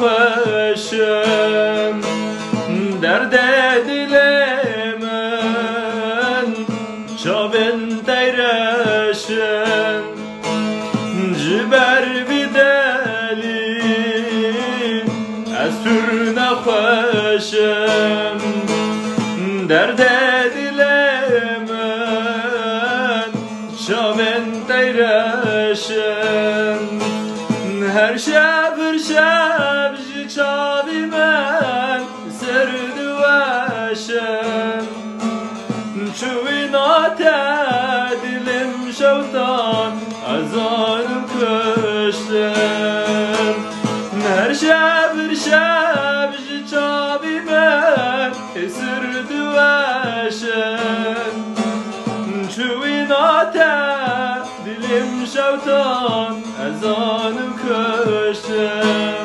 نخوشم درد دل من چاوین تیرشم جبر بدلی از سر نخوشم درد دل من چاوین تیرشم هر شب جی چاوی من سرد وشم چوی ناته دلم شوتان از آنم کشتم هر شب جی چاوی من سرد وشم چوی ناته دلم شوتان از آنم کشتم